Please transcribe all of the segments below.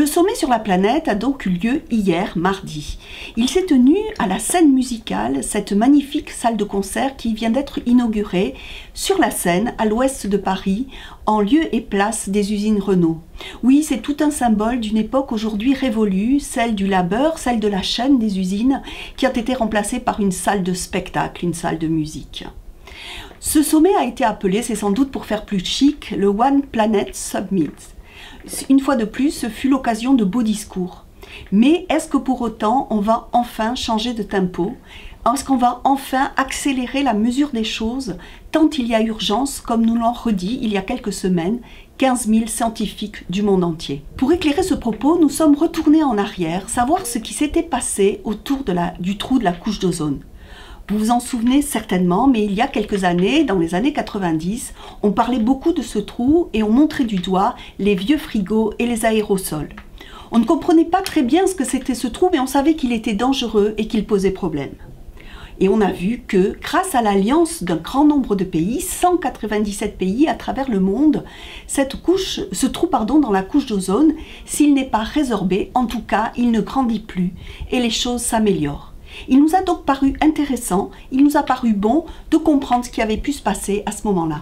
Le sommet sur la planète a donc eu lieu hier, mardi. Il s'est tenu à la Scène Musicale, cette magnifique salle de concert qui vient d'être inaugurée sur la Seine, à l'ouest de Paris, en lieu et place des usines Renault. Oui, c'est tout un symbole d'une époque aujourd'hui révolue, celle du labeur, celle de la chaîne des usines, qui a été remplacée par une salle de spectacle, une salle de musique. Ce sommet a été appelé, c'est sans doute pour faire plus chic, le One Planet Summit. Une fois de plus, ce fut l'occasion de beaux discours. Mais est-ce que pour autant, on va enfin changer de tempo? Est-ce qu'on va enfin accélérer la mesure des choses, tant il y a urgence, comme nous l'ont redit il y a quelques semaines, 15 000 scientifiques du monde entier. Pour éclairer ce propos, nous sommes retournés en arrière, savoir ce qui s'était passé autour du trou de la couche d'ozone. Vous vous en souvenez certainement, mais il y a quelques années, dans les années 90, on parlait beaucoup de ce trou et on montrait du doigt les vieux frigos et les aérosols. On ne comprenait pas très bien ce que c'était ce trou, mais on savait qu'il était dangereux et qu'il posait problème. Et on a vu que, grâce à l'alliance d'un grand nombre de pays, 197 pays à travers le monde, ce trou dans la couche d'ozone, s'il n'est pas résorbé, en tout cas, il ne grandit plus et les choses s'améliorent. Il nous a donc paru intéressant, il nous a paru bon de comprendre ce qui avait pu se passer à ce moment-là.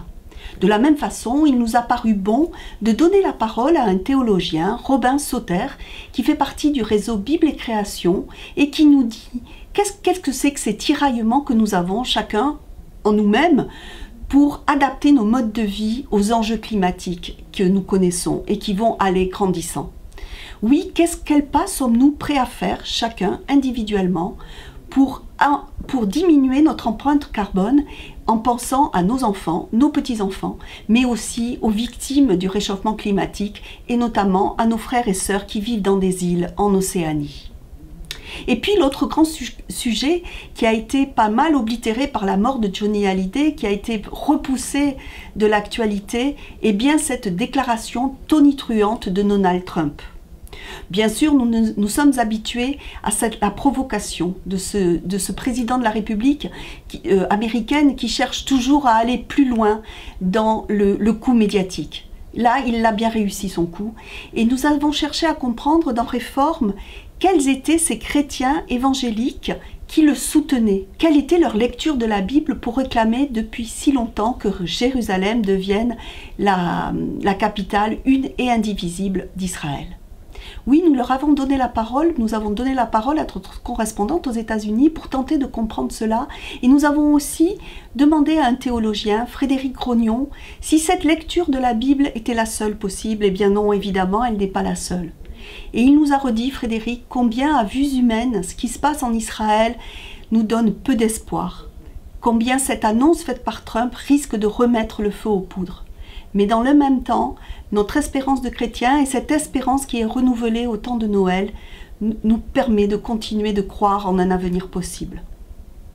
De la même façon, il nous a paru bon de donner la parole à un théologien, Robin Sauter, qui fait partie du réseau Bible et Création et qui nous dit qu'est-ce que c'est que ces tiraillements que nous avons chacun en nous-mêmes pour adapter nos modes de vie aux enjeux climatiques que nous connaissons et qui vont aller grandissant. Oui, quel pas sommes-nous prêts à faire, chacun, individuellement, pour diminuer notre empreinte carbone en pensant à nos enfants, nos petits-enfants, mais aussi aux victimes du réchauffement climatique et notamment à nos frères et sœurs qui vivent dans des îles en Océanie. Et puis l'autre grand sujet qui a été pas mal oblitéré par la mort de Johnny Hallyday, qui a été repoussé de l'actualité, est bien cette déclaration tonitruante de Donald Trump. Bien sûr, nous sommes habitués à la provocation de ce président de la République américaine qui cherche toujours à aller plus loin dans le coup médiatique. Là, il a bien réussi son coup. Et nous avons cherché à comprendre dans Réforme quels étaient ces chrétiens évangéliques qui le soutenaient. Quelle était leur lecture de la Bible pour réclamer depuis si longtemps que Jérusalem devienne la capitale une et indivisible d'Israël. Oui, nous leur avons donné la parole, nous avons donné la parole à notre correspondante aux États-Unis pour tenter de comprendre cela. Et nous avons aussi demandé à un théologien, Frédéric Grognon, si cette lecture de la Bible était la seule possible. Eh bien non, évidemment, elle n'est pas la seule. Et il nous a redit, Frédéric, combien à vues humaines, ce qui se passe en Israël nous donne peu d'espoir. Combien cette annonce faite par Trump risque de remettre le feu aux poudres. Mais dans le même temps, notre espérance de chrétien et cette espérance qui est renouvelée au temps de Noël nous permet de continuer de croire en un avenir possible.